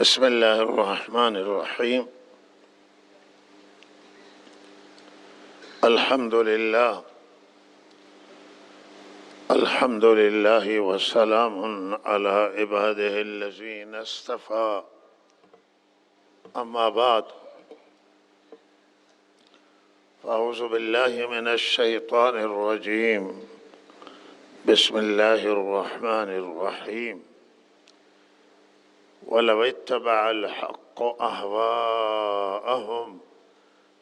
بسم الله الرحمن الرحيم. الحمد لله وسلام على عباده الذين اصطفى. أما بعد، فأعوذ بالله من الشيطان الرجيم. بسم الله الرحمن الرحيم. ولو اتبع الحق أهواءهم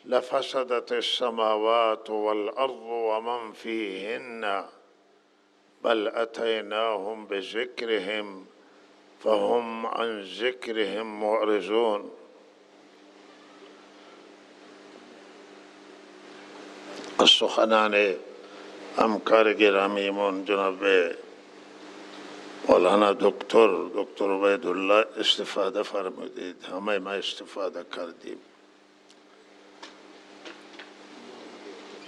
لفسدت السماوات والأرض ومن فيهن بل أتيناهم بذكرهم فهم عن ذكرهم معرضون. از سخنان همکار گرامیمون جناب مولانا دکتر عبیدالله استفاده فرمودید، همه ما استفاده کردیم.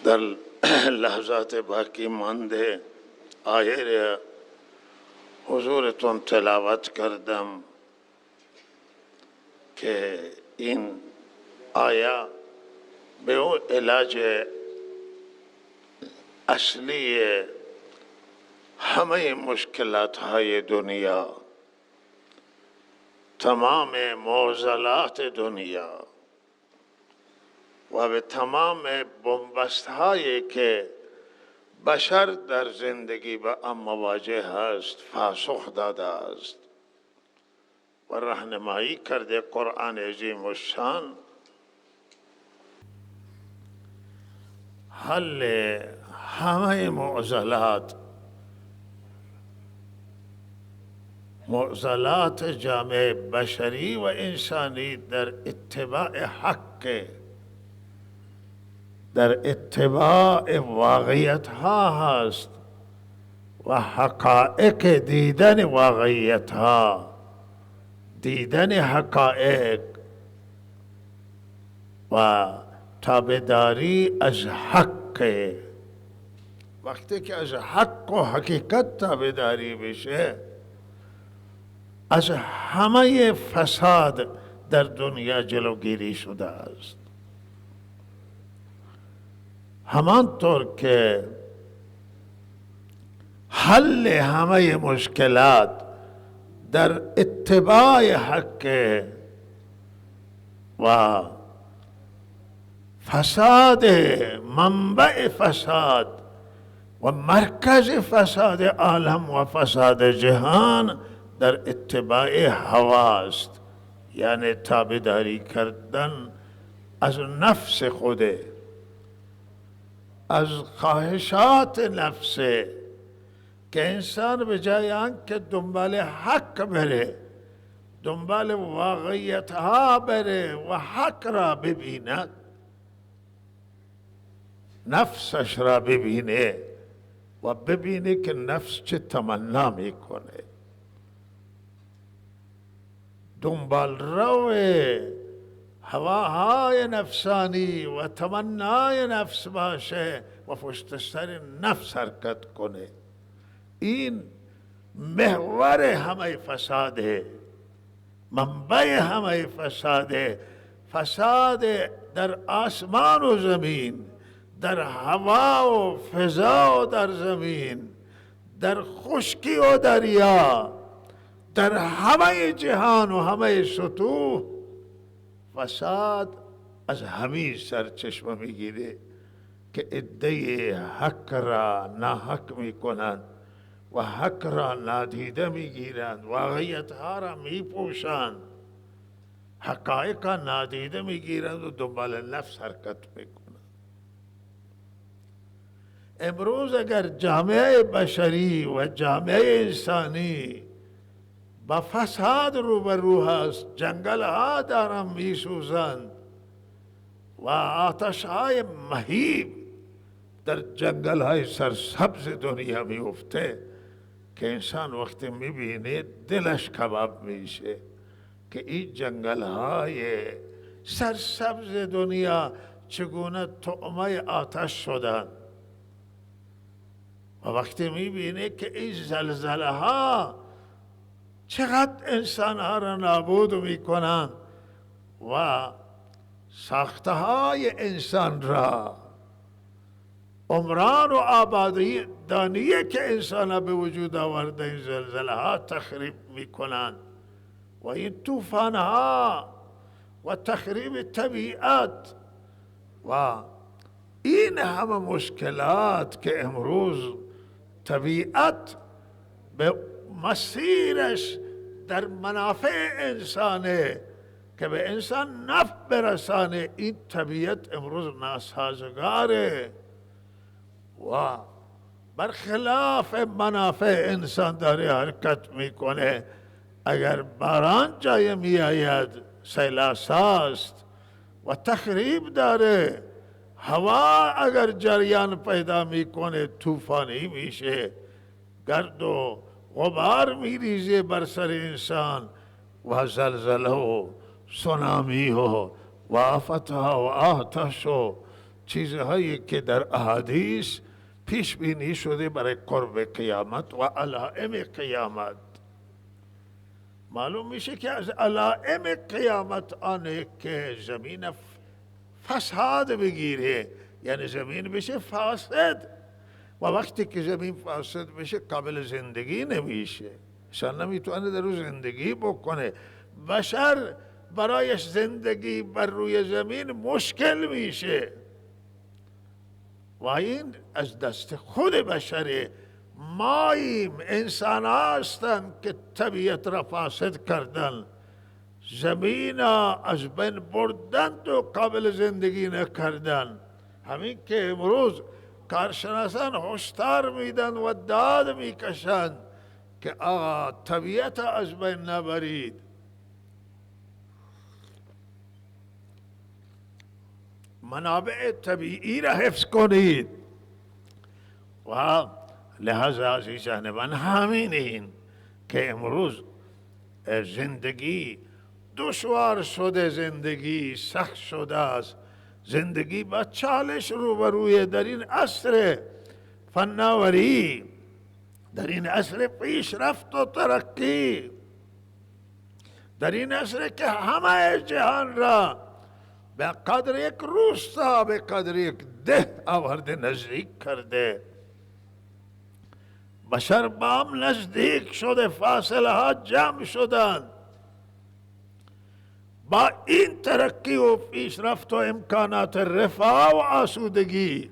در لحظات باقی مانده آیه را حضورتون تلاوت کردم که این آیه به اون علاج اصلی همه مشکلات های دنیا، تمام معضلات دنیا و به تمام بنبست هایی که بشر در زندگی به آن مواجه است پاسخ داده است و راهنمایی کرده قرآن عظیم الشان. حل همه معضلات جامعه بشری و انسانی در اتباع حق، در اتباع واقعیت ها هست و حقائق، دیدن واقعیت ها، دیدن حقائق و تابعداری از حق. وقتی که از حق و حقیقت تابعداری بشه، از همه فساد در دنیا جلوگیری شده است. همانطور که حل همه مشکلات در اتباع حق و فساد، منبع فساد و مرکز فساد عالم و فساد جهان در اتباع هواست، یعنی تابعداری کردن از نفس خوده، از خواهشات نفسه، که انسان به جای آنکه دنبال حق بره، دنبال واقعیت ها بره و حق را ببیند، نفسش را ببینه و ببینه که نفس چه تمنا میکنه، دنبال رو هواهای نفسانی و تمنای نفس باشه و پشت سر نفس حرکت کنه. این محور همه فساده، منبع همه فساده. فساد در آسمان و زمین، در هوا و فضا و در زمین، در خشکی و دریا، در همه جهان و همه سطوح فساد از همین سرچشمه میگیره که عده حق را ناحق میکنند و حق را نادیده میگیرند، واقعیت ها را میپوشند، حقایق را نادیده میگیرند و دنبال نفس حرکت میکنند. امروز اگر جامعه بشری و جامعه انسانی با فساد روبرو هست، جنگل ها دارن میسوزند و آتش های مهیب در جنگل های سرسبز دنیا میفته، که انسان وقتی میبینه دلش کباب میشه که این جنگل های سرسبز دنیا چگونه طعمه آتش شدند. و وقتی میبینه که این زلزله ها چقدر انسانها را نابود میکنند و ساخته های انسان را، عمران و آبادی دانیه که انسان به وجود آورده این زلزله ها تخریب میکنند و این طوفان ها و تخریب طبیعت و این همه مشکلات که امروز طبیعت به مسیرش در منافع انسانه که به انسان نفع برسانه، این طبیعت امروز ناسازگاره و برخلاف منافع انسان داره حرکت میکنه. اگر باران جای میآید سیلاساست و تخریب داره، هوا اگر جریان پیدا میکنه طوفانی میشه، گرد و غبار میریزه بر سر انسان و زلزله و سونامی و آفتها و آتش و چیزهایی که در احادیث پیش بینی شده برای قرب قیامت و علائم قیامت. معلوم میشه که از علائم قیامت آنه که زمین فساد بگیره، یعنی زمین بشه فاسد و وقتی که زمین فاسد بشه قابل زندگی نمیشه، انسان نمیتونه در روی زندگی بکنه، بشر برایش زندگی بر روی زمین مشکل میشه و این از دست خود بشره. ماییم، انسان هستند که طبیعت را فاسد کردن، زمین از بین بردند و قابل زندگی نکردن. همین که امروز کارشناسان هشدار میدن و داد میکشند که آقا طبیعت از بین نبرید. منابع طبیعی را حفظ کنید و لحاظا عزیزان من همین این که امروز زندگی دشوار شده، زندگی سخت شده است، زندگی با چالش روبروی در این عصر فناوری، در این عصر پیشرفت و ترقی، در این عصر که همه جهان را به قدر یک روستا، به قدر یک ده آورده، نزدیک کرده. بشر با هم نزدیک شده، فاصله ها جمع شدند. با این ترقی و پیشرفت و امکانات رفاه و آسودگی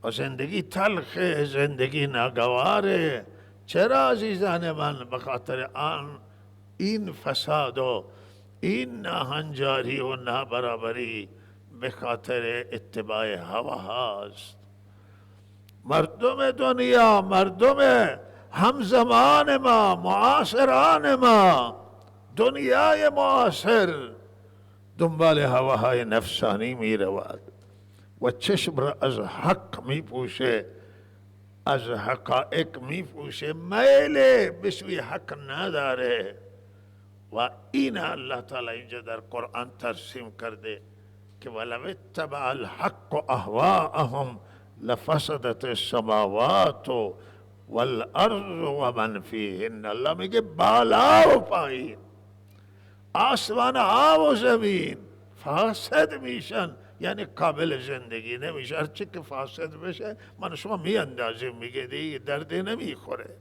و زندگی تلخ، زندگی ناگواره. چرا عزیزان من؟ به خاطر این فساد و این ناهنجاری و نابرابری، به خاطر اتباع هوا هاست. مردم دنیا، مردم همزمان ما، معاصران ما، دنیای معاصر دنبال هواهای نفسانی می رود و چشم را از حق می پوشه، از حقائق می پوشه، میل به سوی حق نداره و این الله تعالی اینجا در قرآن ترسیم کرده که ولو اتبع الحق اهواءهم لفسدت السماوات والارض و من فیهن. الله میگه بالا و پایین، آسمان ها و زمین فاسد میشن، یعنی قابل زندگی نمیشه. هرچی که فاسد بشه من شما میاندازیم، میگه دیگه درد نمیخوره.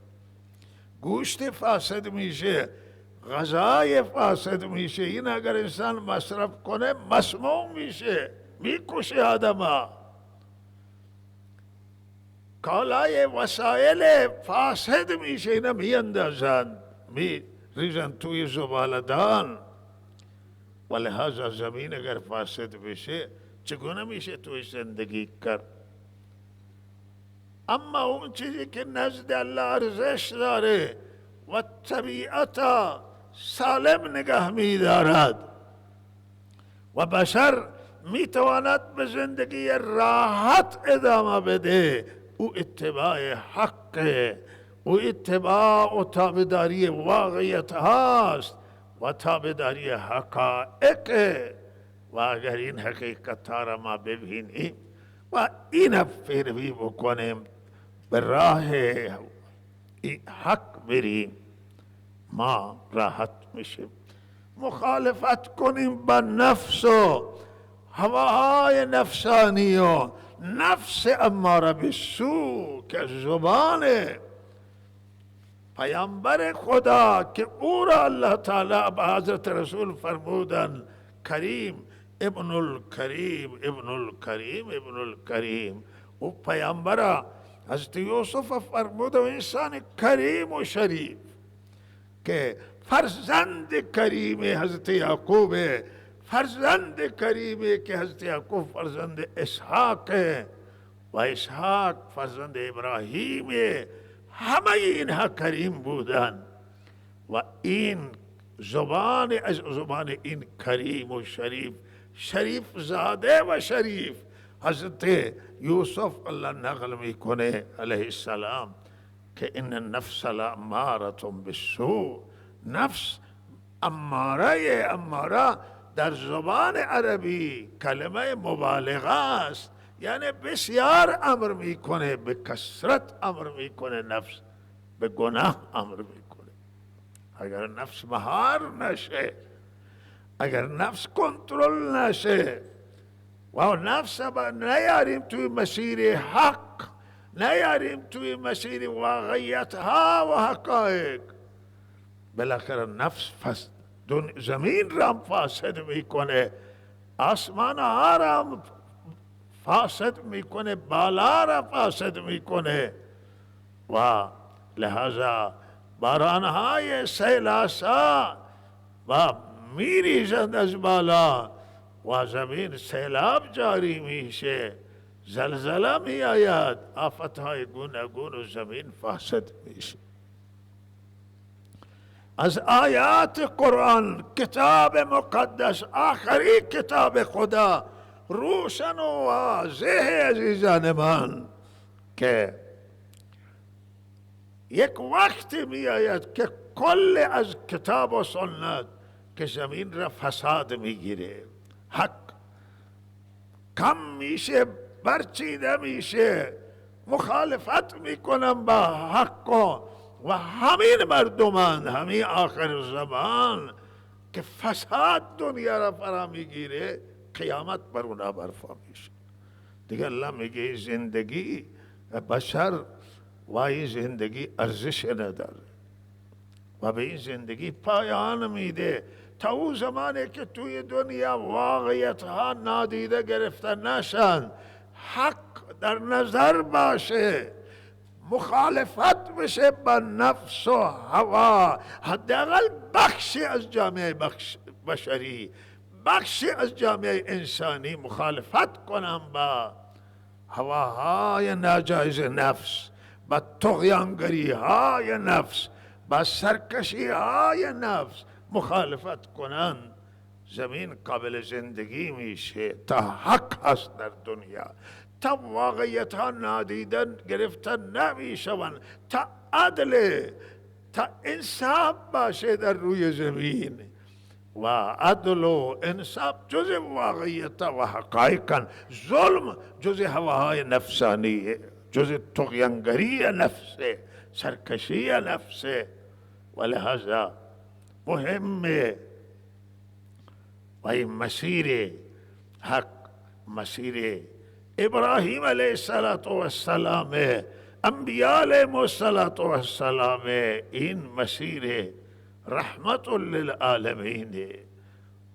گوشت فاسد میشه، غذای فاسد میشه، این اگر انسان مصرف کنه مسموم میشه، میکشه آدم. کالای وسایل فاسد میشه، اینا میاندازن، میریزن توی زباله‌دان. و لحاظا زمین اگر فاسد بشه چگونه میشه توی زندگی کرد؟ اما اون چیزی که نزد الله ارزش داره و طبیعت سالم نگه می‌دارد و بشر میتواند به زندگی راحت ادامه بده، او اتباع حق، او اتباع و تابعداری واقعیت هاست و تابعداری حقائق. و اگر این حقیقت ها را ما ببینیم و این پیروی بکنیم، به راه حق بریم، ما راحت میشیم. مخالفت کنیم با نفس و هواهای نفسانی و نفس اماره بالسو که زبان پیامبر خدا که او را الله تعالی به حضرت رسول فرمودن کریم ابن الکریم ابن الکریم ابن الکریم. او پیامبر حضرت یوسف فرمود انسان کریم و شریف که فرزند کریم حضرت یعقوب، فرزند کریمی که حضرت یعقوب فرزند اسحاق و اسحاق فرزند ابراهیم، همه اینها کریم بودن و این زبان از زبان این کریم و شریف، شریف زاده و شریف حضرت یوسف الله نقل میکنه علیه السلام که این النفس لاماره بالسوء، نفس اماره در زبان عربی کلمه مبالغه است، یعنی بسیار امر میکنه، به کثرت امر میکنه، نفس به گناه امر میکنه. اگر نفس مهار نشه، اگر نفس کنترل نشه و نفس نیاریم توی مسیر حق، نیاریم توی مسیر واقعیت ها و حقایق، بالاخره نفس زمین را فاسد میکنه، آسمان ها را فاسد میکنه، بالا را فاسد میکنه و لہذا بارانهای سیلاسا و میریزند از بالا و زمین سیلاب جاری میشه، زلزله می آید، آفتهای گوناگون و زمین فاسد میشه. از آیات قرآن کتاب مقدس، آخری کتاب خدا، روشن و واضح عزیزان من که یک وقت می آید که کل از کتاب و سنت که زمین را فساد میگیره، حق کم میشه، برچیده میشه، مخالفت میکنم با حق و همین مردمان، همین آخر زمان که فساد دنیا را فرا میگیره، قیامت بر اونا برپا میشه. دیگه الله میگه زندگی بشر و این زندگی ارزش نداره و به این زندگی پایان میده تا اون زمانی که توی دنیا واقعیت ها نادیده گرفته نشن، حق در نظر باشه، مخالفت بشه با نفس و هوا، حداقل بخشی از جامعه بشری، بخشی از جامعه انسانی مخالفت کنم با هواهای ناجایز نفس، با طغیانگری های نفس، با سرکشی های نفس مخالفت کنن، زمین قابل زندگی میشه تا حق هست در دنیا، تا واقعیت ها نادیدن گرفتن نمیشون، تا عدل، تا انصاف باشه در روی زمین و عدل و انصاف جز واقعیت و حقایقا، ظلم جز هواهای نفسانی، جز طغیانگری نفس، سرکشی نفس. ولهذا مهمه و این مسیر حق، مسیر ابراهیم علیه السلام، انبیاء علیه السلام، این مسیر رحمت للعالمین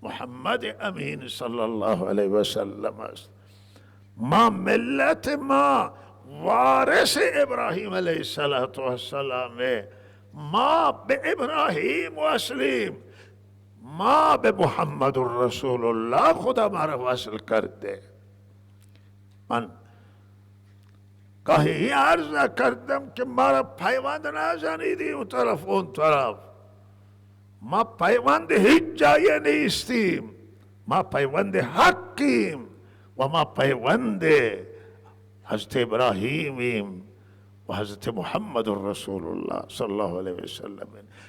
محمد امین صلی الله علیه و سلم است. ما ملت ما وارث ابراهیم علیه السلام، ما به ابراهیم وصلیم، ما به محمد رسول الله خدا ما را وصل کرده. من گاهی عرض کردم که ما را پیوند نزنیدی اون طرف اون طرف، ما پیوند هیچ جای نیستیم، ما پیوند حقیم و ما پیوند حضرت ابراهیمیم و حضرت محمد رسول الله صلی الله علیه و سلم.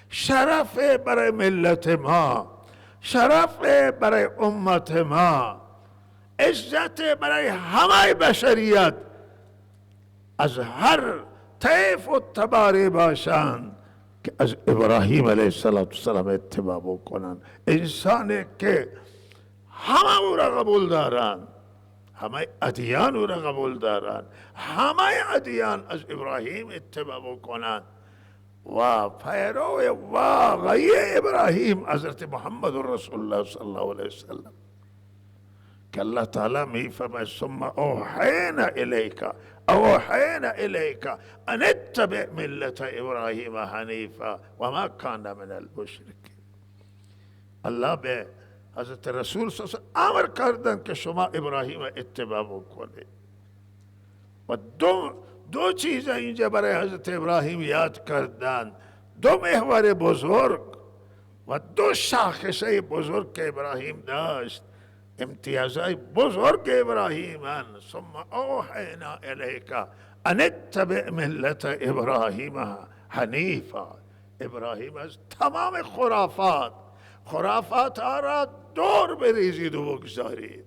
شرف برای ملت ما، شرف برای امت ما، عزت برای همه بشریت، از هر طیف و تباری باشند، که از ابراهیم علیه السلام اتباع بکنن. انسانی که همه او را قبول دارن، همه ادیان او را قبول دارن، همه ادیان از ابراهیم اتباع بکنن و پیرو واقعی ابراهیم حضرت محمد رسول الله صلی الله علیه وسلم که الله تعالی می فرماید ثم اوحینا الیک ان اتبع ملت ابراهیم حنیفا و ما کان من المشرکین. الله به حضرت رسول صلی الله علیه وسلم امر کردن که شما ابراهیم اتباع بکنید و دو چیز اینجا برای حضرت ابراهیم یاد کردن، دو محور بزرگ و دو شاخصه بزرگ که ابراهیم داشت، امتیازهای بزرگ ابراهیم. ثم اوحینا الیک ان اتبع ملت ابراهیم حنیفا. ابراهیم از تمام خرافات را دور بریزید و بگذارید.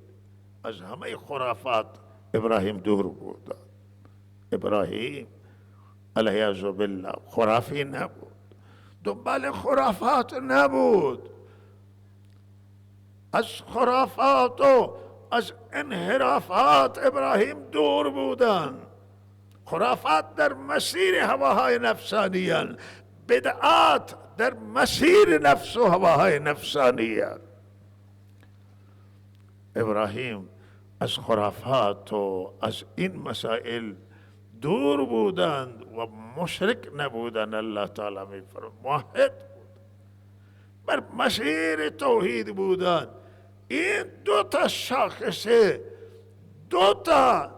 از همه خرافات ابراهیم دور بود. ابراهیم علیه بالله خرافی نبود، دنبال خرافات نبود. از خرافات و از انحرافات ابراهیم دور بودن. خرافات در مسیر هواهای نفسانیان، بدعات در مسیر نفس و هواهای نفسانیان. ابراهیم از خرافات و از این مسائل دور بودند و مشرک نبودند. الله تعالی می فرماید موحد بود، بر مسیر توحید بودند. این دو تا شاخصه، دو تا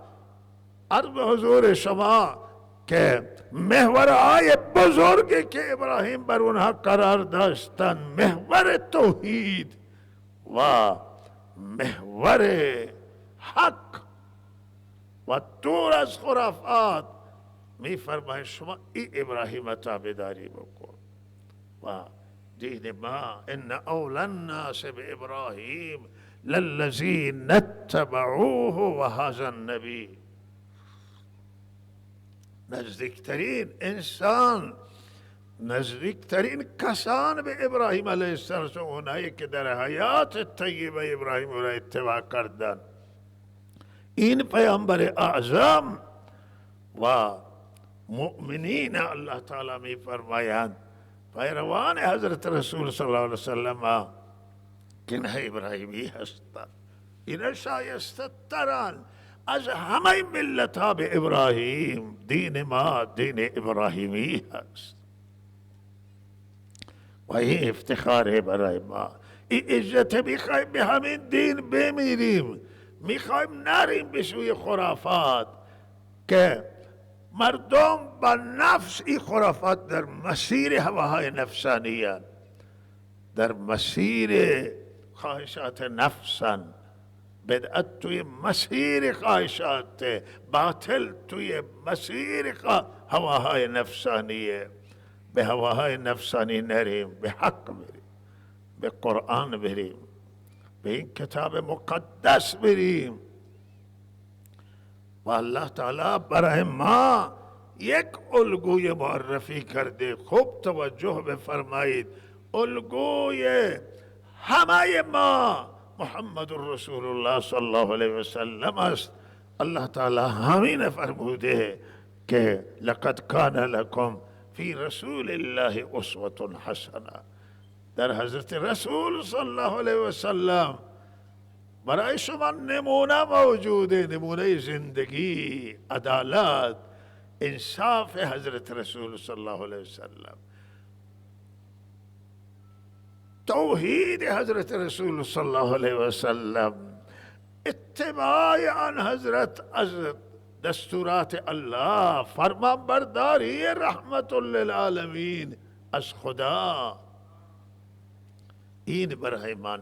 عرض حضور شما که محورهای بزرگی که ابراهیم بر اونها قرار داشتند، محور توحید و محور حق و دور از خرافات، می فرماید شما این ابراهیم تابعداری بکن. و دین ما ان اول الناس بابراهیم للذین اتبعوه و هذا النبی. نزدیکترین انسان، نزدیکترین کسان به ابراهیم علیه السلام اونایی که در حیات طیبه ابراهیم را اتباع کردند. این پیامبر اعظم و مؤمنین الله تعالی می فرمایند پیروان حضرت رسول صلی الله علیه وسلم که نه ابراهیمی هستند، اینا شایسته ترند از همه ملت ها به ابراهیم. دین ما دین ابراهیمی هست و این افتخاره برای ما. این عزت میخوایم به همین دین بمیریم، میخوایم نریم به سوی خرافات که مردم با نفس، این خرافات در مسیر هواهای نفسانیان، در مسیر خواهشات نفسن، بدعت توی مسیر خواهشات، باطل توی مسیر هواهای نفسانیه. به هواهای نفسانی نریم، به حق بریم، به قرآن بریم، به این کتاب مقدس بریم. و الله تعالی برای ما یک الگوی معرفی کرده. خوب توجه بفرمایید، الگوی همه ما محمد رسول الله صلی الله علیه وسلم است. الله تعالی همین فرموده که لقد کان لکم فی رسول الله اسوة حسنه. در حضرت رسول صلی الله علیه وسلم برای شما نمونه موجوده، نمونه زندگی، عدالت، انصاف حضرت رسول صلی الله علیه وسلم، توحید حضرت رسول صلی الله علیه وسلم، اتباع آن حضرت از دستورات الله، فرمان برداری رحمت للعالمین از خدا. این برای ما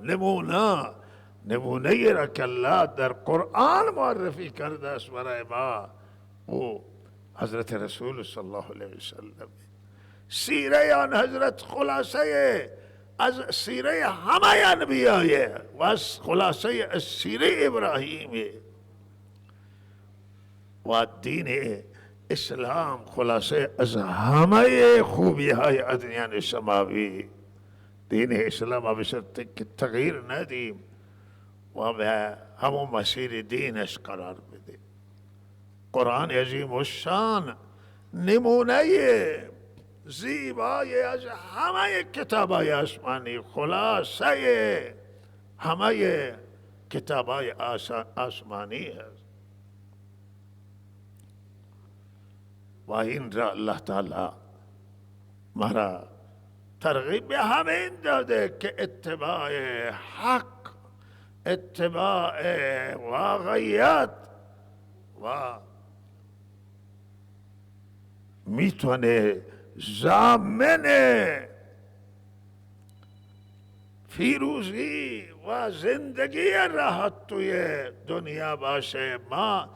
نمونه را که الله در قرآن معرفی کرده است برای ما، او حضرت رسول صلی الله علیه وسلم. سیره آن حضرت خلاصه از سیره همه انبیایه و از خلاصه از سیره ابراهیمی. و دین اسلام خلاصه از همه خوبی های ادیان سماوی، دین اسلام به شرط که تغییر ندیم و به همون مسیر دینش قرار بدیم. قرآن عظیم الشان نمونه زیبایی از همه کتابای آسمانی، خلاصه همه کتابای آسمانی است و این را الله تعالی مرا ترغیب به همین داده که اتباع حق، اتباع واقعیت و میتونه ضامن پیروزی و زندگی راحت توی دنیا باشه. ما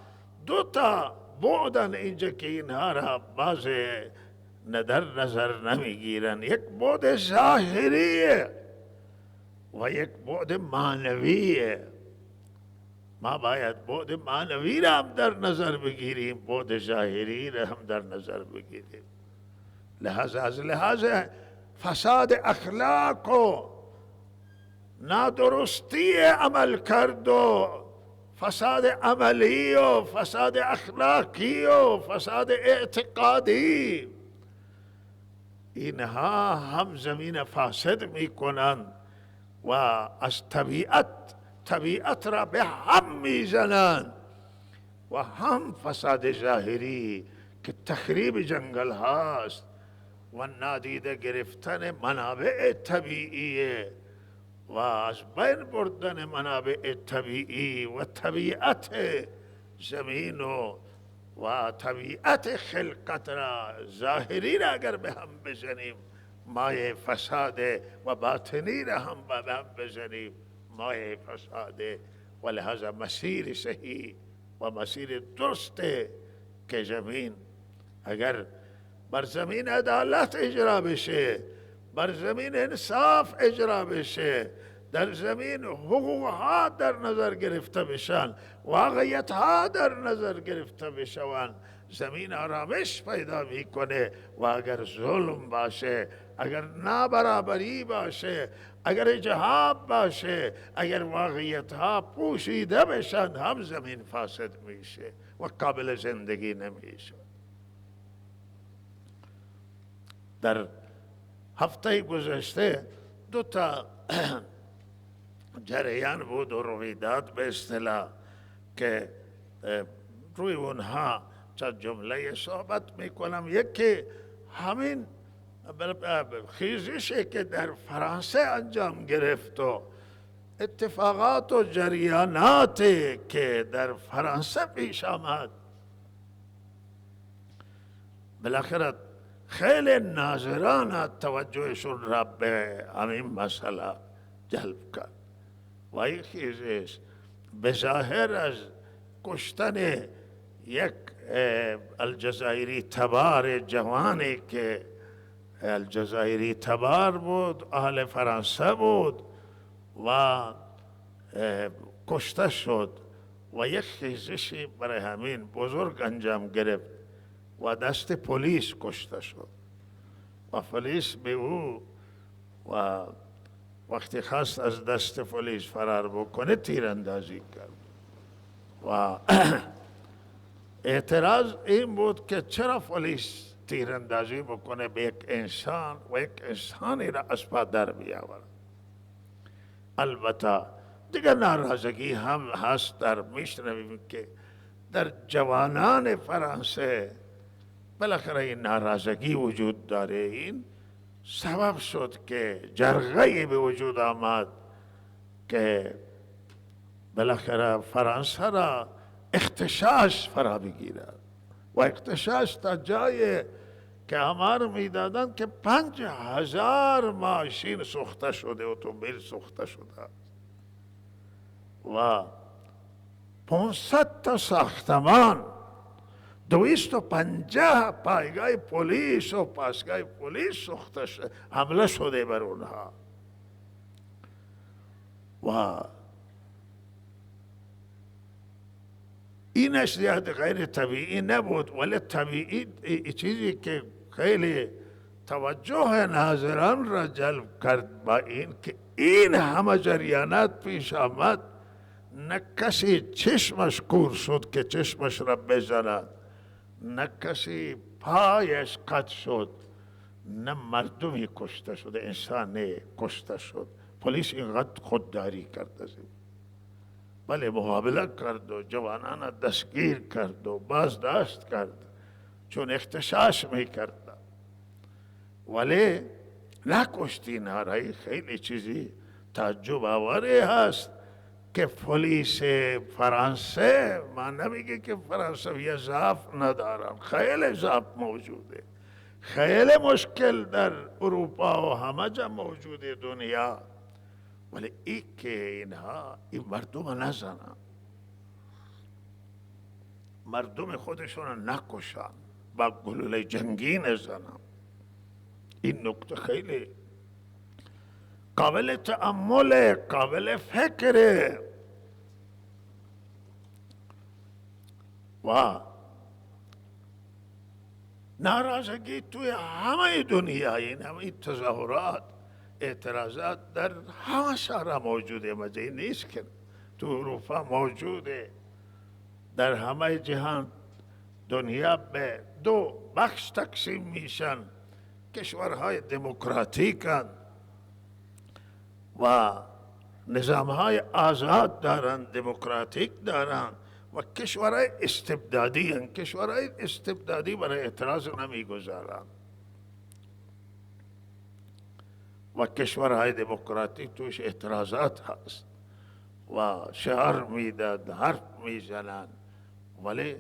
دوتا بعدن اینجا که اینها را باز در نظر نمیگیرن، یک بعد ظاهریه و یک بعد معنویه. ما باید بعد معنوی را هم در نظر بگیریم، بعد ظاهری را هم در نظر بگیریم. لحاظ از لحاظ فساد اخلاق و نادرستی عمل کرد و فساد عملی و فساد اخلاقی و فساد اعتقادی، اینها هم زمین فاسد میکنند و از طبیعت را به هم میزنند و هم فساد ظاهری که تخریب جنگل هاست و نادیده گرفتن منابع طبیعیه و از بین بردن منابع طبیعی و طبیعت زمین و طبیعت خلقت را ظاهری را اگر به هم بزنیم، مایه فساد و باطنی را هم به هم بزنیم، مایه فساده. و لحاظا مسیر صحیح و مسیر درسته که زمین اگر بر زمین عدالت اجرا بشه، بر زمین انصاف اجرا بشه، در زمین حقوق ها در نظر گرفته بشن، واقعیت ها در نظر گرفته بشوند، زمین آرامش پیدا میکنه. و اگر ظلم باشه، اگر نابرابری باشه، اگر اجحاف باشه، اگر واقعیت ها پوشیده بشن، هم زمین فاسد میشه و قابل زندگی نمیشه. در هفته گذشته دو تا جریان بود و رویداد به اصطلاح که روی اونها چند جمله صحبت میکنم. یکی همین خیزشی که در فرانسه انجام گرفت و اتفاقات و جریاناتی که در فرانسه پیش آمد، بالاخره خیلی ناظران توجهشون را به همین مسئله جلب کرد و این خیزش به ظاهر از کشتن یک الجزایری تبار جوانی که الجزایری تبار بود، اهل فرانسه بود و کشته شد و یک خیزشی برای همین بزرگ انجام گرفت و دست پلیس کشته شد و پلیس به او و وقتی خواست از دست پلیس فرار بکنه تیراندازی کرد و اعتراض این بود که چرا پلیس تیراندازی بکنه به یک انسان و یک انسانی را از پا در بیاورد. البته دیگر ناراضگی هم هست، در میشنویم که در جوانان فرانسه بالاخره این ناراضگی وجود داره. این سبب شد که جرقه‌ای به وجود آمد که بالاخره فرانسه را اغتشاش فرا بگیرد و اغتشاش تا جای که آمار میدادند که 5000 ماشین سوخته شده، اتومبیل سوخته شده و 500 تا ساختمان، 250 پایگاه پلیس و پاسگاه پلیس سوخته شده، حمله شده بر اونها و اینش زیاد غیر طبیعی نبود، ولی طبیعی چیزی که خیلی توجه ناظران را جلب کرد با این که این همه جریانات پیش آمد، نه کسی چشمش کور شد که چشمش را بزند، نه کسی پایش قطع شد، نه مردمی کشته شد، انسانی کشته شد. پلیس اینقدر خودداری کرد از این، بله مقابله کرد و جوانان دستگیر کرد و بازداشت کرد چون اختشاش میکرد، ولی نکشتی. نارایی خیلی چیزی تعجب آوری هست که پلیس فرانسه، من نمیگه که فرانسوی ضعف ندارن، خیلی ضعف موجوده، خیلی مشکل در اروپا و همه جا موجوده دنیا، ولی ای که اینها این مردم نزنن، مردم خودشون نکشن، با گلوله جنگی نزنن. این نکته خیلی قابل تأمل، قابل فکره. و ناراضگی توی همه دنیا، این همه تظاهرات، اعتراضات در همه شهرها موجوده، مجید نیست که تو اروپا موجوده، در همه جهان دنیا به دو بخش تقسیم میشن، کشورهای دموکراتیکن و نظامهای آزاد دارن، دموکراتیک دارن، و کشورهای استبدادی هن. کشورهای استبدادی برای اعتراض نمیگذارن و کشورهای دموکراتیک توش اعتراضات هست و شعار میدن، حرف میزنن، ولی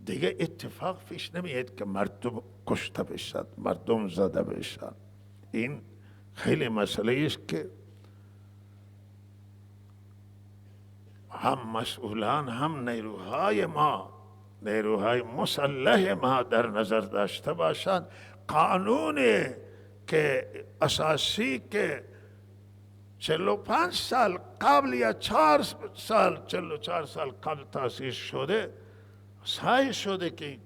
دیگه اتفاق پیش نمیاد که مردم کشته بشن، مردم زده بشن. این خیلی مسئله است که هم مسئولان هم نیروهای ما، نیروهای مسلح ما در نظر داشته باشند. قانون که اساسی که 45 سال قبل یا 4 سال 44 سال قبل تاسیس شده، سعی شده که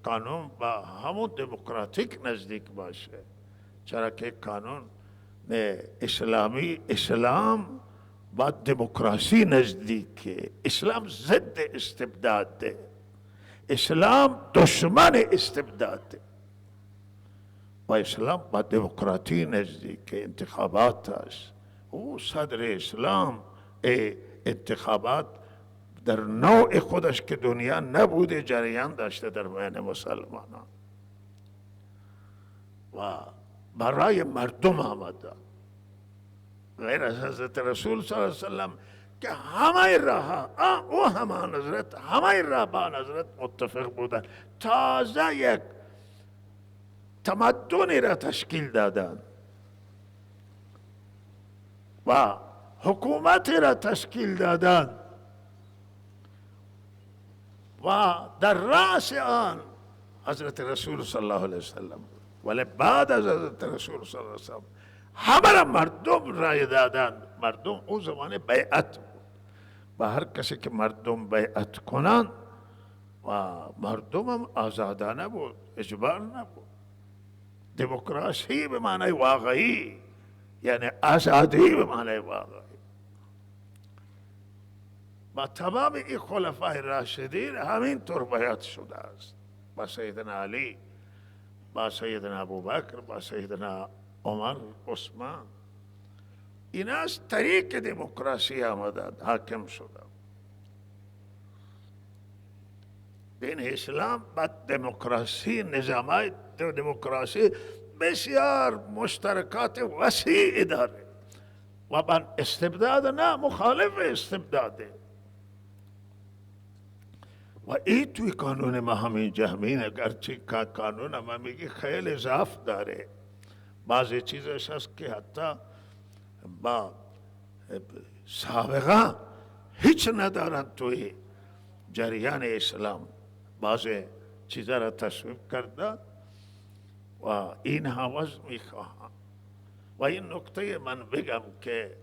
قانون با همون دموکراتیک نزدیک باشه، چرا که قانون اسلام با دموکراسی نزدیکه. اسلام ضد استبداده، اسلام دشمن استبداده و اسلام با دموکراسی نزدیکه. انتخابات است، او صدر اسلام انتخابات در نوع خودش که دنیا نبوده جریان داشته در بین مسلمانان و برای مردم آمده، غیر از حضرت رسول صلی الله علیه وسلم که همه راه او همان حضرت، همه راه با حضرت متفق بودن، تازه یک تمدنی را تشکیل دادن و حکومتی را تشکیل دادن و در رأس آن حضرت رسول صلی الله علیه وسلم. ولی بعد از حضرت رسول صلی الله علیه وسلم همه را مردم رای دادند. مردم اون زمان بیعت بود، و هر کسی که مردم بیعت کنند و مردم هم آزادانه بود، اجبار نبود. دموکراسی به معنی واقعی، یعنی آزادی به معنی واقعی. با تمام این خلفای راشدین همین طور بیعت شده است، با سیدنا علی، با سیدنا ابوبکر، با سیدنا عمر، عثمان. این از طریق دموکراسی آمدند، حاکم شدند. دین اسلام با دموکراسی، نظامای دموکراسی بسیار مشترکات وسیع داره و با استبداد نه، مخالف استبداده. و این توی قانون ما همین جهمین، اگرچه قانون ما میگه خیلی ضعف داره، بعضی چیزش هست که حتی با سابقه هیچ ندارن توی جریان اسلام، بعضی چیزا را تصویب کرده و این حوض میخواهم. و این نکته من بگم که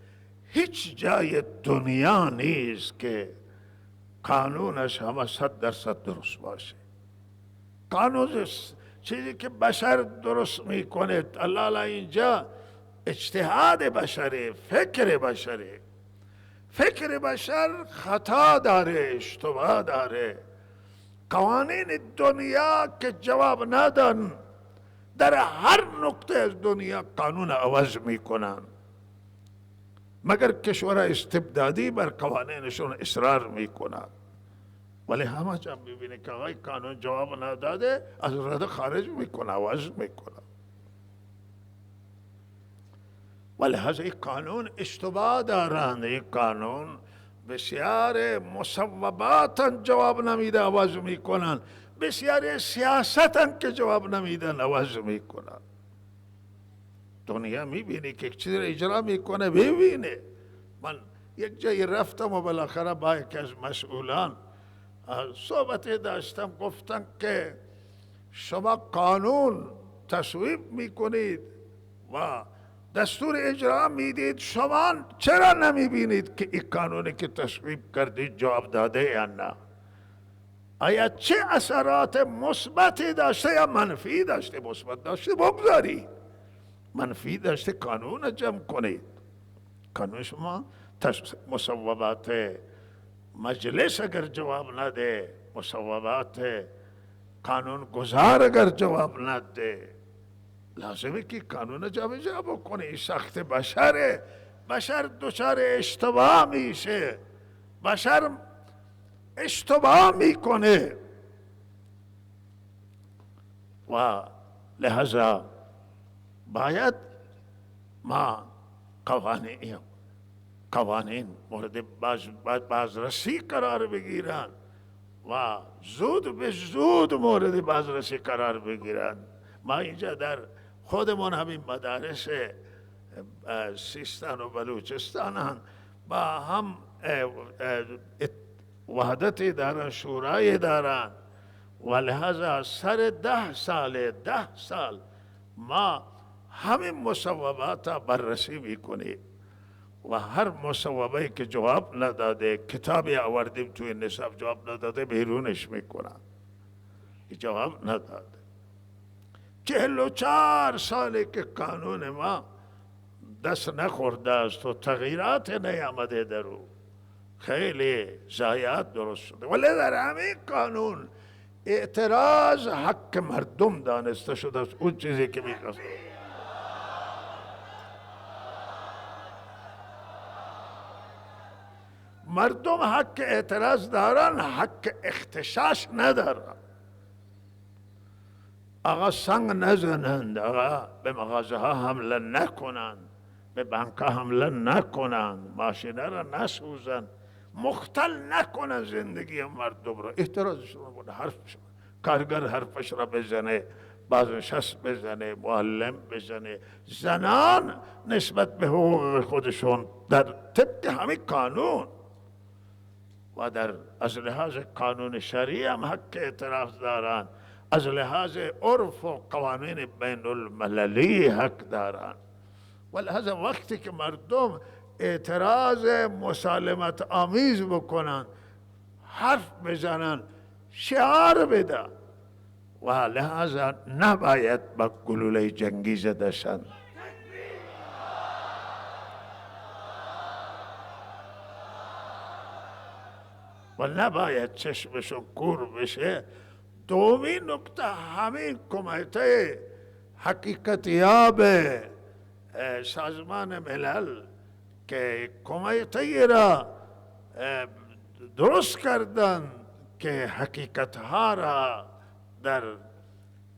هیچ جای دنیا نیست که قانونش همه 100% درست باشه. قانون چیزی که بشر درست میکنه، الله اینجا اجتهاد بشره، فکر بشره. فکر بشر خطا داره، اشتباه داره. قوانین دنیا که جواب ندن، در هر نقطه از دنیا قانون عوض میکنن، مگر کشور استبدادی بر قوانینشون اصرار میکنن. ولی همه جا میبینه که آقای قانون جواب نداده، از رده خارج میکنه، عوض میکنه. ولی از این قانون اشتباه دارند. این قانون بسیار مصوبات جواب نمیده، عوض میکنن. بسیار سیاستن که جواب نمیدن، عوض میکنن. دنیا میبینی که چیزی را اجرا میکنه. ببینه، من یک جایی رفتم و بالاخره با یکی از مسئولان صحبت داشتم، گفتن که شما قانون تصویب میکنید و دستور اجرا میدید، شما چرا نمیبینید که این قانونی که تصویب کردید جواب داده یا نه؟ آیا چه اثرات مثبتی داشته یا منفی داشته؟ مثبت داشته بگذارید، منفی داشته قانون جمع کنید. قانون شما مصوبات مجلس اگر جواب نده، مصوبات قانون گذار اگر جواب نده، لازمه که قانون جابجا بکنه. این سخت بشره. بشر دچار اشتباه میشه، بشر اشتباه میکنه و لحظا باید ما قوانین مورد بازرسی قرار بگیرن و زود به زود مورد بازرسی قرار بگیرن. ما اینجا در خودمون همین مدارس سیستان و بلوچستان هم با هم وحدتی دارن، شورای دارن و لحظا سر 10 سال ما همین مصوبات بررسی میکنیم و هر مصوبه که جواب نداده، کتابی آوردیم توی نصاب جواب نداده، بیرونش میکنن. جواب نداده. 44 ساله که قانون ما دست نخورده است و تغییرات نیامده در او، خیلی ضایعات درست شده. ولی در همین قانون اعتراض حق مردم دانسته شده است. اون چیزی که میخواست مردم حق اعتراض دارن، حق اختشاش ندارن. آقا سنگ نزنند، آقا به مغازه ها حمله نکنند، به بانک ها حمله نکنند، ماشینه را نسوزند، مختل نکنند زندگی مردم را. اعتراضشون بود، حرفشون، کارگر حرفش را بزنه، بازنشست بزنه، معلم بزنه، زنان نسبت به حقوق خودشون در طبق همین قانون و در از لحاظ قانون شرعی هم حق اعتراض دارند، از لحاظ عرف و قوانین بین المللی حق دارند. و لحاظ وقتی که مردم اعتراض مسالمت آمیز بکنن، حرف بزنن، شعار بدن، و لحاظا نباید با گلوله جنگی زده شن. و نباید چشمشون کور بشه. دومین نکته همین کمیته حقیقتیاب سازمان ملل که کمیته را درست کردن که حقیقتها را در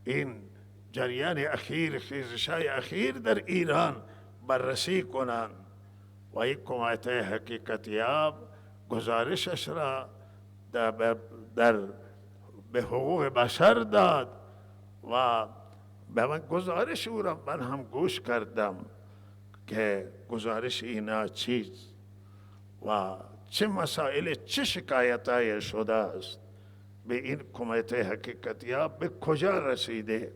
این جریان اخیر، خیزش‌های اخیر در ایران بررسی کنند و این کمیته حقیقتیاب گزارشش را به حقوق بشر داد و به من گزارش او را من هم گوش کردم که گزارش اینا چیست و چه مسائل، چه شکایت‌های شده است، به این کمیته حقیقتیاب به کجا رسیده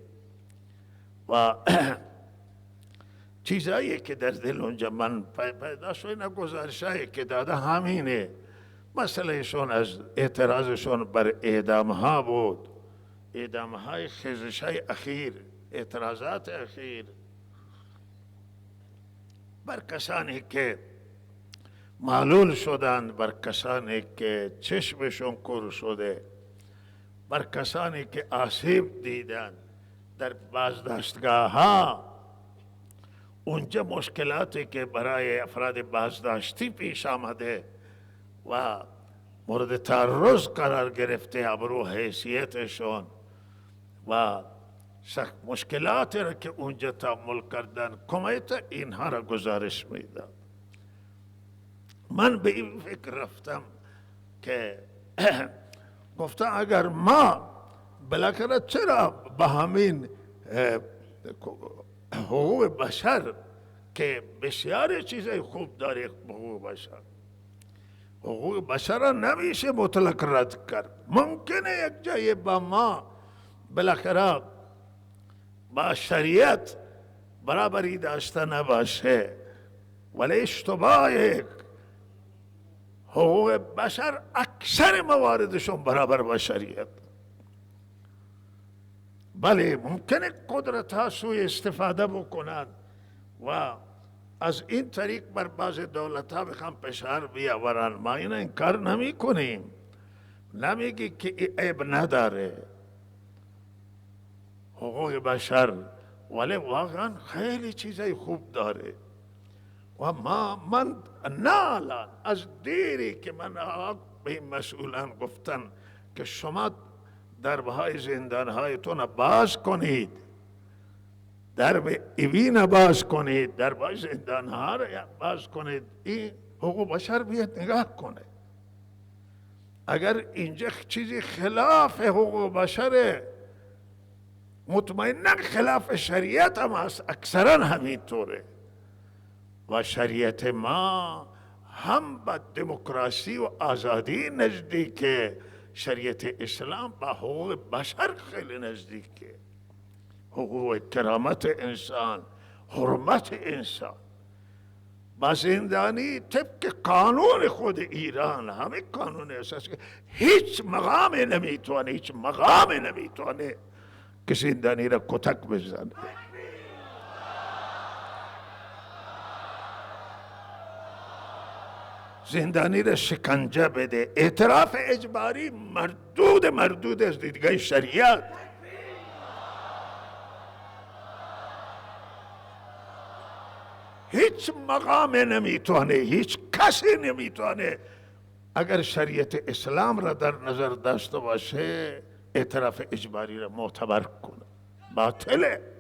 و چیزایی که در دل اونجا من پیدا شد. اینا گزارشایی که داده همینه. مسئلهشون از اعتراضشون بر اعدام ها بود، اعدام های خیزش های اخیر، اعتراضات اخیر بر کسانی که معلول شدند، بر کسانی که چشمشون کور شده، بر کسانی که آسیب دیدند در بازداشتگاه ها. اونجا مشکلاتی که برای افراد بازداشتی پیش آمده و مورد تعرض قرار گرفته ابرو حیثیتشون و سخت مشکلاتی را که اونجا تحمل کردن، کمیته اینها را گزارش میداد. من به این فکر رفتم که گفتم اگر ما بالاخره چرا به همین حقوق بشر که بسیار چیزای خوب داره، حقوق بشر را نمیشه مطلق رد کرد. ممکنه یک جایی با ما بالاخره با شریعت برابری داشته نباشه، ولی اشتباه حقوق بشر اکثر مواردشون برابر با شریعت. بله ممکنه قدرت ها سوء استفاده بکنند و از این طریق بر بعض دولت ها بخوام فشار بیاورن. ما این انکار نمی کنیم، نمیگی که عیب نداره حقوق بشر، ولی واقعا خیلی چیزای خوب داره. و من نه الان، از دیری که من به این مسئولان گفتن که شما دربهای زندانهایتون باز کنید، درب ایوین باز کنید، دربهای زندانها را باز کنید، این حقوق بشر بیاد نگاه کنه. اگر اینجا چیزی خلاف حقوق بشره، مطمئنا خلاف شریعت هم هست، اکثرا همینطوره. و شریعت ما هم به دموکراسی و آزادی نزدیکه، شریعت اسلام با حقوق بشر خیلی نزدیکه، حقوق کرامت انسان، حرمت انسان. با زندانی طبق قانون خود ایران، همه قانون اساسی، هیچ مقام نمیتونه که زندانی را کتک بزنه. زندانی را شکنجه بده. اعتراف اجباری مردود از دیدگاه شریعت. هیچ مقام نمیتونه، هیچ کسی نمیتونه اگر شریعت اسلام را در نظر داشته باشه اعتراف اجباری را معتبر کنه. باطله.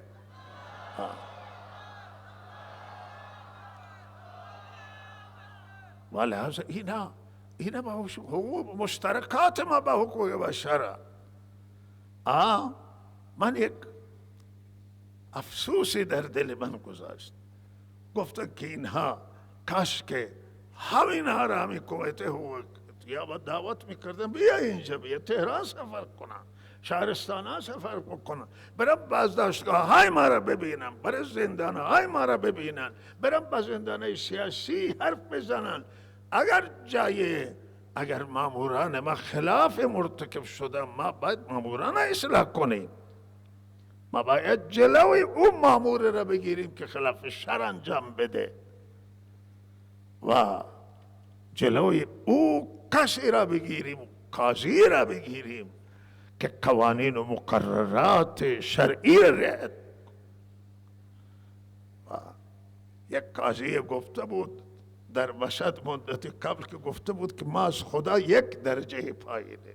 و لحاظ اینا با حقوق مشترکات ما با حقوق بشر. من یک افسوسی در دل من گذاشت، گفتن که اینها کاش که همینها را همین کمیته حقوق یا با دعوت میکردن بیا اینجا، بیا تهران سفر کنن، شهرستان ها سفر بکنن، برم بازداشتگاه های ما را ببینن، برم زندان های ما را ببینن، برم با زندان های سیاسی حرف بزنن. اگر ماموران ما خلاف مرتکب شدن، ما باید ماموران اصلاح کنیم. ما باید جلوی اون مامور را بگیریم که خلاف شر انجام بده و جلوی او کسی را بگیریم، قاضی را بگیریم که قوانین و مقررات شرعی را رعایت. یک قاضی گفته بود در مشهد مدت قبل که گفته بود که ما از خدا یک درجه پایینه.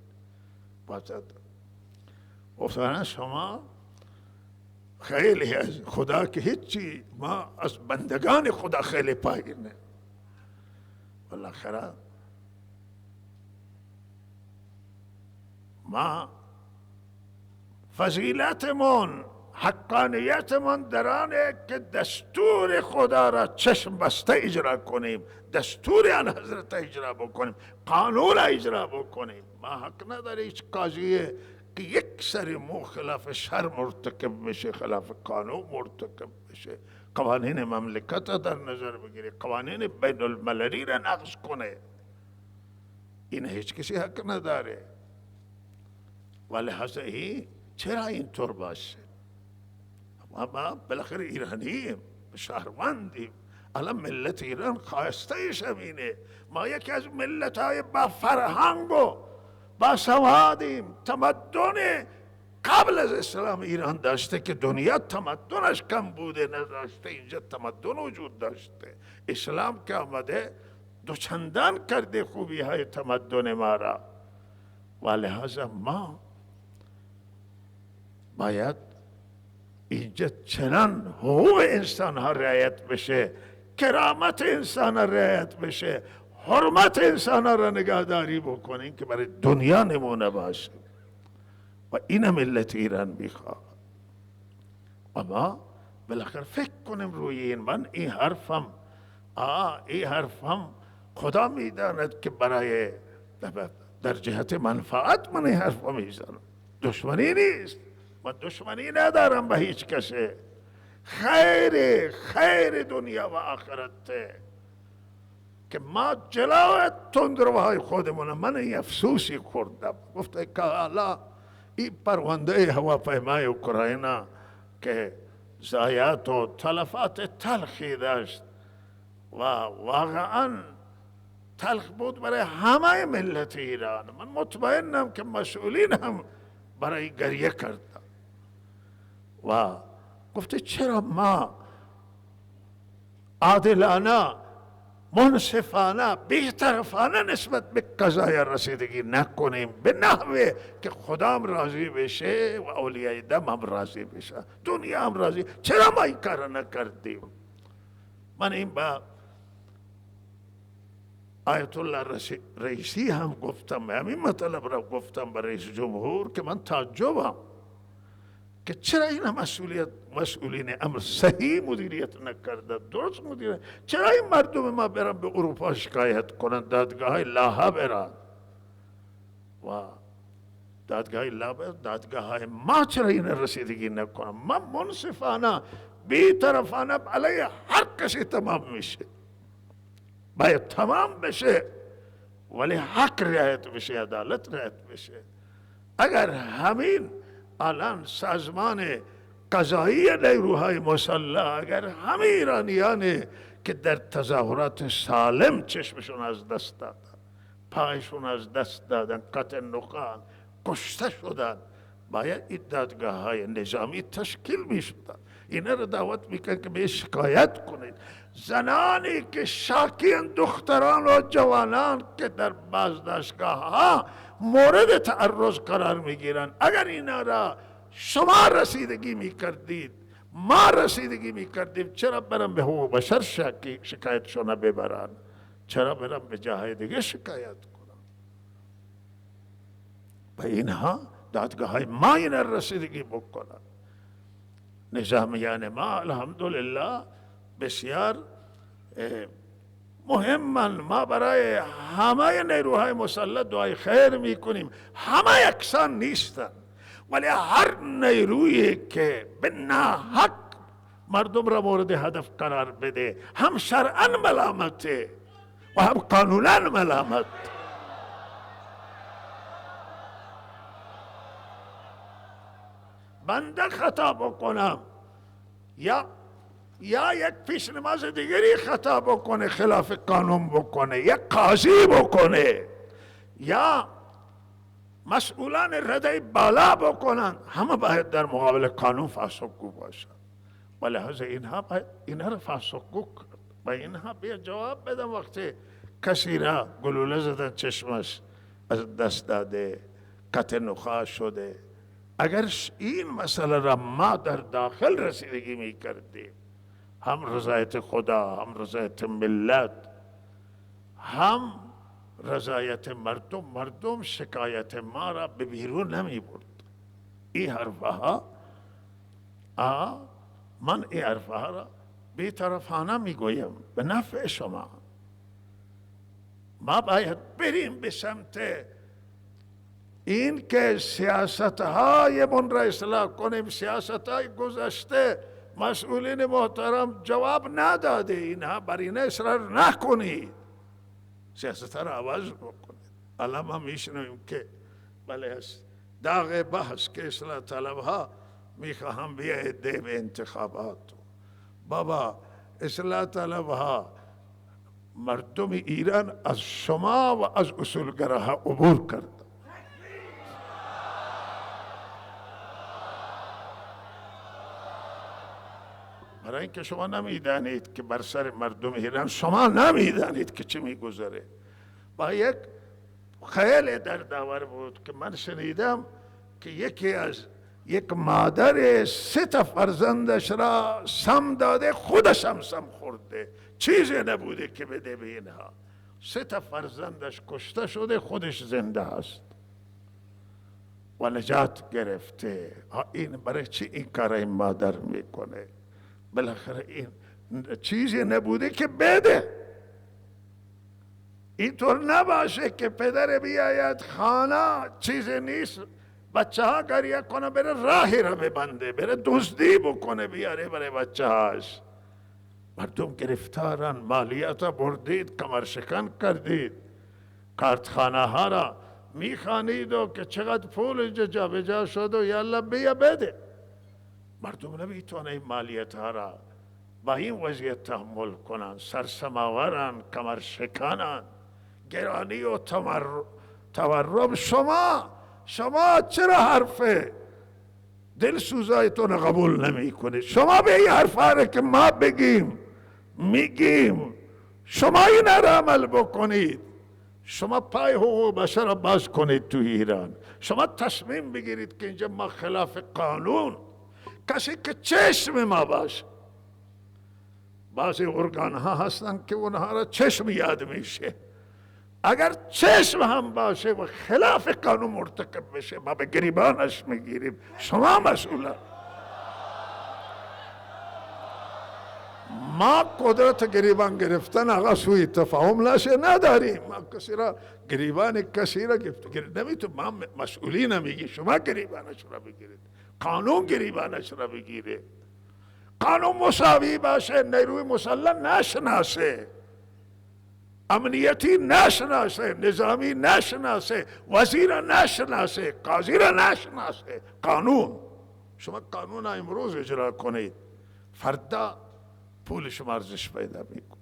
گفتن شما خیلی از خدا که هیچی، ما از بندگان خدا خیلی پایینه. بالاخره ما فضیلتمون، حقانیتمون در آنه که دستور خدا را چشم بسته اجرا کنیم، دستور آن حضرت اجرا بکنیم، قانون اجرا بکنیم. ما حق نداره هیچ قاضی که یک سری مو خلاف شر مرتکب بشه، خلاف قانون مرتکب بشه، قوانین مملکت را در نظر بگیره، قوانین بین المللی را نقض کنه. این هیچ کسی حق نداره. و لحظه ای چرا اینطور باشه؟ ما بالاخره ایرانیم، شهروندیم. الان ملت ایران خواستهش همینه. ما یکی از ملت‌های با فرهنگ و با سوادیم. تمدن قبل از اسلام ایران داشته که دنیا تمدنش کم بوده نداشته، اینجا تمدن وجود داشته. اسلام که آمده دوچندان کرده خوبی های تمدن ما را. و لحاظا ما باید اینجا چنان حقوق انسان ها رعایت بشه، کرامت انسان ها رعایت بشه، حرمت انسان ها را نگهداری بکنیم که برای دنیا نمونه باشه. و این ملت ایران میخواد. و ما بالاخره فکر کنیم روی این. من این حرفم خدا میداند که برای در جهت منفعت من این حرفم میزنم. دشمنی نیست، من دشمنی ندارم به هیچ کسی. خیر دنیا و آخرته که ما جلوی تندروهای خودمون. من این افسوسی خوردم، گفته که حالا این پرونده هواپیمای اوکراین که ضایعات و تلفات تلخی داشت و واقعا تلخ بود برای همه ملت ایران. من مطمئنم که مسئولین هم برای گریه کردن و گفته چرا ما عادلانه، منصفانه، بی‌طرفانه نسبت به قضایا رسیدگی نکنیم به نحوی که خدا هم راضی بشه و اولیای دم هم راضی بشه، دنیا هم راضی. چرا ما این کار نکردیم؟ من این با آیت الله رئیسی هم گفتم، همین مطلب را گفتم به رئیس جمهور که من تعجبم که چرا این مسئولین امر صحیح مدیریت نکرده، درست مدیریت. چرا این مردم ما برن به اروپا شکایت کنن، دادگاه های لاها برن و دادگاه های ما چرا این رسیدگی نکنن؟ ما منصفانه بی‌طرفانه علیه هر کسی تمام میشه، باید تمام بشه، ولی حق رعایت بشه، عدالت رعایت بشه. اگر همین الان سازمان قضایی نیروهای مسلح، اگر همه ایرانیانی که در تظاهرات سالم چشمشون از دست دادن، پایشون از دست دادن، قطع نخان، کشته شدن، باید این دادگاه های نظامی تشکیل می شدن. اینا رو دعوت میکنن که به شکایت کنید. زنانی که شاکین، دختران و جوانان که در بازداشتگاه ها مورد تعرض قرار میگیرن، اگر اینا را شما رسیدگی میکردید، ما رسیدگی میکردیم، چرا برم به حقوق بشر شکایتشون ببرن؟ چرا برم به جاهای دیگه شکایت کنم؟ به اینها دادگاه های ما اینا رسیدگی بکنن. نظامیان ما الحمدلله بسیار مهمن. ما برای همه نیروهای مسلح دعای خیر میکنیم. همه یکسان نیستن، ولی هر نیرویی که به ناحق مردم را مورد هدف قرار بده، هم شرعاً ملامته و هم قانوناً ملامت. بنده خطا بکنم یا یک پیش نماز دیگری خطا بکنه، خلاف قانون بکنه، یا قاضی بکنه، یا مسئولان رده بالا بکنن، همه باید در مقابل قانون فاسقگو باشن. و لحاظ اینها را فاسقگو کرد و اینها بیا جواب بدن وقتی کسی را گلوله زدن، چشمش از دست داده، قطع نخاع شده. اگر این مسئله را ما در داخل رسیدگی می کردیم، هم رضایت خدا، هم رضایت ملت، هم رضایت مردم شکایت ما را به بیرون نمی برد. این حرفها من این حرفها را بی‌طرفانه می گویم به نفع شما. ما باید بریم به سمت این که سیاست‌های من را اصلاح کنیم. سیاست‌های گذشته مسئولین محترم جواب نداده، اینها بر این اصرار نکنید، سیاست را عوض بکنید. الان ما میشنویم که بله داغ بحث که اصلاح طلب ها میخواهم بیاید به انتخابات. بابا اصلاح طلب ها مردم ایران از شما و از اصولگراها عبور کرد. برای اینکه شما نمیدانید که بر سر مردم ایران شما نمیدانید که چی میگذره. با یک خیال دردآور بود که من شنیدم که یکی از یک مادر 3 فرزندش را سم داده، خودش هم سم خورده، چیزی نبوده که بده به اینها. 3 فرزندش کشته شده، خودش زنده است و نجات گرفته. این برای چی این کار این مادر میکنه؟ بالاخره این چیزی نبوده که بده. اینطور نباشه که پدر بیاید خانه چیزی نیست، بچه ها گریه کنه، بره راهی را ببنده، بره دزدی بکنه بیاره برای بچه هاش. مردم گرفتارن، مالیات بردید، کمرشکن کردید، کارتخانه ها را میخوانید و که چقدر پول جا به جا شد و یالا بیا بده. مردم نمیتونه این مالیات ها را با این وضعیت تحمل کنن، سرسماورن، کمرشکنن، گرانی و تورم. شما چرا حرف دلسوزایتون قبول نمی کنید؟ شما به این حرفا که ما میگیم شما این را عمل بکنید. شما پای حقوق بشر را باز کنید تو ایران. شما تصمیم بگیرید که اینجا ما خلاف قانون کسی که چشم ما باشه. بعضی ارگان ها هستن که اونها را چشم یاد میشه. اگر چشم هم باشه و خلاف قانون مرتکب بشه، ما به گریبانش میگیریم. شما مسئولن. ما قدرت گریبان گرفتن آقا سوی تفاهم لاشه نداریم. ما کسی را گریبان کسی را نمیتون. ما مسئولی نمیگی، شما گریبانش را بگیرید. قانون گریبانش را بگیره. قانون مساوی باشه، نیروی مسلح نشناسه، امنیتی نشناسه، نظامی نشناسه، وزیر نشناسه، قاضی را نشناسه. قانون. شما قانون امروز اجرا کنید، فردا پول شما ارزش پیدا میکنه.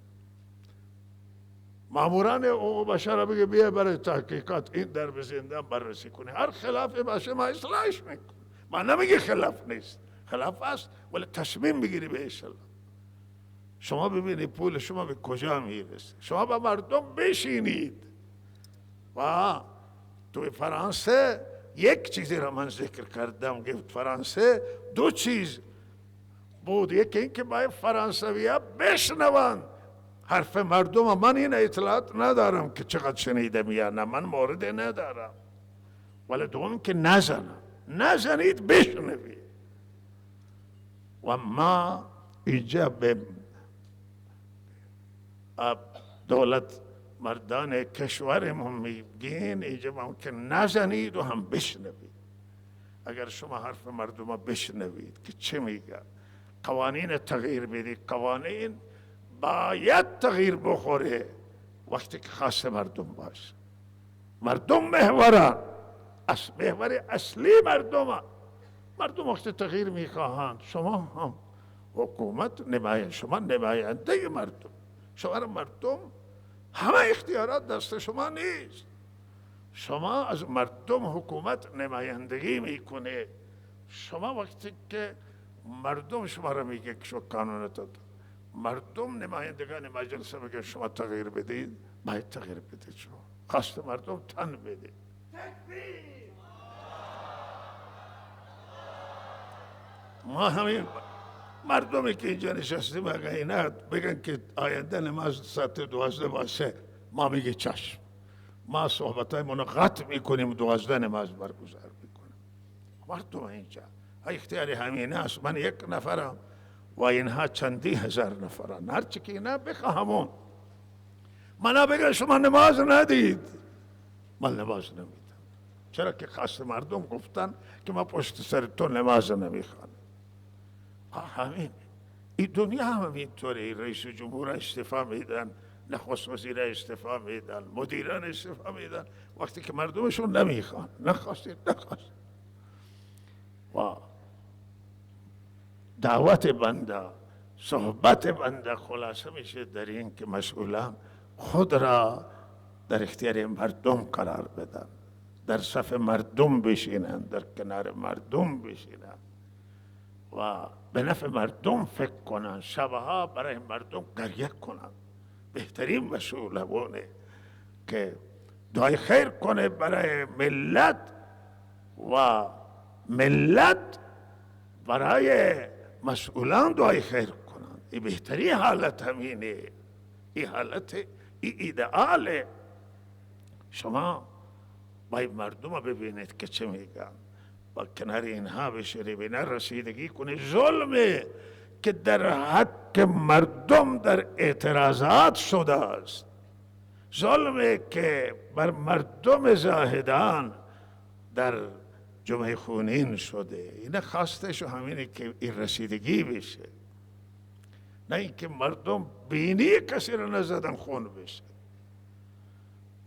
ماموران حقوق بشر بگه بیا برای تحقیقات این در به زندان بررسی کنه، هر خلاف باشه ما اصلاحش میکنه. ما نمیگه خلاف نیست، خلاف است، ولی تصمیم بگیری به اصلاح. شما ببینید پول شما به کجا میرسه. شما با مردم بشینید. و توی فرانسه یک چیزی را من ذکر کردم که فرانسه 2 چیز بود. یکی این که باید فرانسوی ها بشنوند حرف مردم. من این اطلاعات ندارم که چقدر شنیدم یا نه، من مورد ندارم. ولی دوم که نزنید، بشنوید. و ما اینجا به دولت مردان کشورمون میگین اینجا ممکن نزنید و هم بشنوید. اگر شما حرف مردم بشنوید که چه میگن، قوانین تغییر بدید. قوانین باید تغییر بخوره وقتی که خاص مردم باشه. مردم محورن، محور اصلی مردم. مردم وقتی تغییر میخواهند، شما هم حکومت شما نماینده مردم. شما مردم همه اختیارات دست شما نیست. شما از مردم حکومت نمایندگی میکنه. شما وقتی که مردم شما را میگه که شما قانون داد، مردم نمایندگان مجلس میگه شما تغییر بدید، باید تغییر بدید. شما خواست مردم تن بدید. ما همین مردمی که اینجا نشستیم اگر اینا بگن که آینده نماز ساعت 12 باشه، ما میگه چشم. ما صحبتای منو قطع میکنیم، 12 نماز برگزار میکنیم. مردم اینجا اختیاری همین است. من 1 نفرم و اینها چندی هزار نفرن. هرچی که اینا بخواهمون منا بگن شما نماز ندید، من نماز نمیدم. چرا که خاص مردم گفتن که ما پشت سر تو نماز نمیخوان. همین این دنیا هم اینطوره. رئیس جمهور استعفا میدن، نخست وزیر استعفا میدن، مدیران استعفا میدن، وقتی که مردمشون نمیخوان. نخواستید. و دعوت بنده، صحبت بنده خلاصه میشه در این که مسئولان خود را در اختیار مردم قرار بدن، در صف مردم بشینن، در کنار مردم بشینن و به نفع مردم فکر کنن، شبها برای مردم گریه کنن. بهترین مسئول اونه که دعای خیر کنه برای ملت و ملت برای مسئولان دعای خیر کنن. این بهترین حالت همینه، این حالت ایدئاله. شما باید مردم ببینید که چه میگن، با کنار اینها بشری، بینه رسیدگی کنه. ظلمه که در حق مردم در اعتراضات شده است، ظلمه که بر مردم زاهدان در جمعه خونین شده. این خواستش همینه که این رسیدگی بشه، نه اینکه مردم بینی کسی را نزدن خون بشه.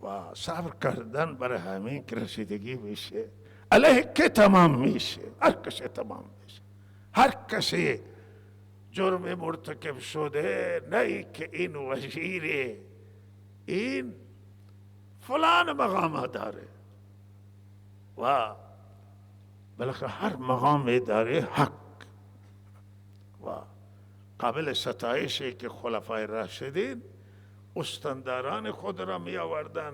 و صبر کردن برای همین که رسیدگی بشه. علیه که تمام میشه؟ هر کسی تمام میشه. هر کسی جرم مرتکب شده، نه ای که این وزیر، این فلان مقام داره و بالاخره هر مقام داره حق و قابل ستایشه که خلفای راشدین استانداران خود را می آوردن.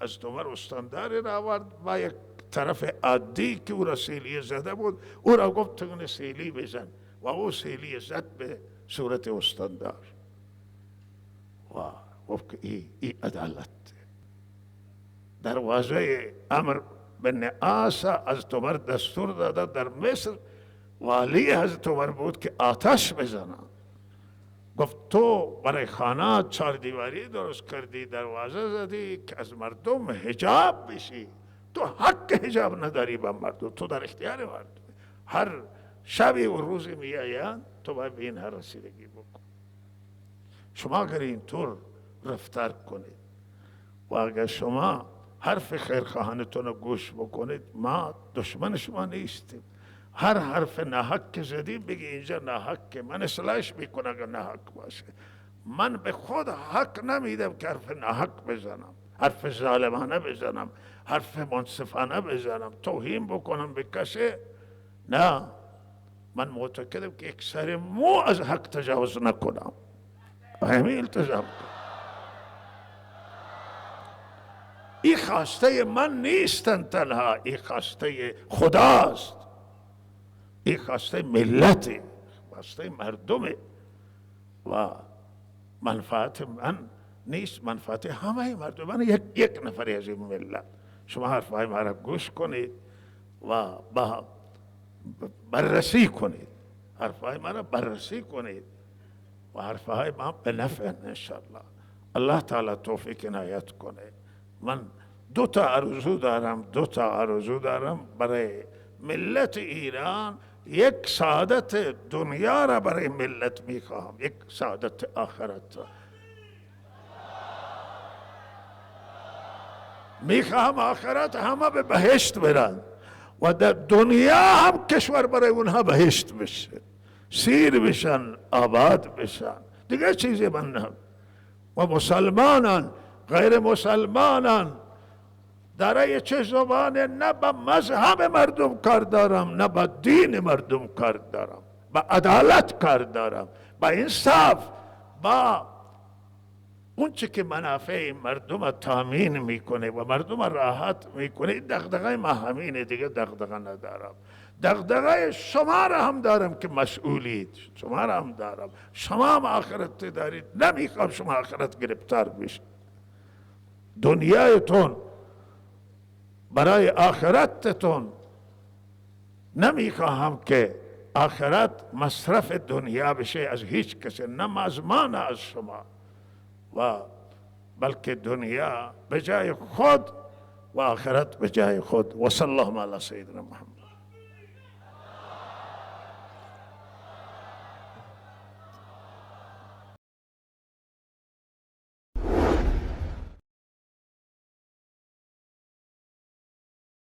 از عمر استانداری را آورد با یک طرف عادی که او را سیلی زده بود، او را گفت تو سیلی بزن و او سیلی زد به صورت استاندار و گفت که ای عدالت. دروازه امر بن عاص از عمر دستور داده در مصر، والی حضرت عمر بود که آتش بزنن. گفت تو برای خانه چار دیواری درست کردی، دروازه زدی که از مردم حجاب بشی. تو حق حجاب نداری با مردم، تو در اختیار مردم. هر شبی و روزی می آیند، تو باید به اینها رسیدگی بکن. شما اگر اینطور رفتار کنید و اگر شما حرف خیرخواهانتون رو گوش بکنید، ما دشمن شما نیستیم. هر حرف ناحق که زدیم بگی اینجا ناحق، من اصلاحش میکنم اگر ناحق باشه. من به خود حق نمیدم که حرف ناحق بزنم، حرف ظالمانه بزنم، حرف منصفانه بزنم، توهین بکنم به کسی. نه، من معتقدم که یک سر مو از حق تجاوز نکنم، همین التزام کنم. این خواسته من نیستن تنها، این خواسته خداست، این خواسته ملته، خواسته مردمه و منفعت من نیست، منفعت همه مردم. من یک نفری از این ملت. شما حرفهای ما را گوش کنید و بررسی کنید، حرفهای ما را بررسی کنید و حرفهای ما به نفع انشاءالله. الله تعالی توفیق عنایت کنه. من دو تا آرزو دارم برای ملت ایران. یک سعادت دنیا را برای ملت میخواهم، یک سعادت آخرت را میخواهم. آخرت همه به بهشت برن و در دنیا هم کشور برای اونها بهشت بشه، سیر بشن، آباد بشن. دیگه چیزی من نه. و مسلمانان غیر مسلمانان در چه زبانه، نه با مذهب مردم کار دارم، نه با دین مردم کار دارم، با عدالت کار دارم، با انصاف، با اون چه که منافع مردم تامین میکنه و مردم راحت میکنه. دغدغه ما همینه، دیگه دغدغه ندارم. دغدغه شما را هم دارم که مسئولید، شما را هم دارم. شما هم آخرت دارید، نمیخوام شما آخرت گرفتار بشید. دنیایتون برای آخرتتون نمیخواهم که آخرت مصرف دنیا بشه از هیچ کسی، نه از ما نه از شما، و بلکه دنیا به جای خود و آخرت به جای خود. و صلی الله علی سیدنا محمد.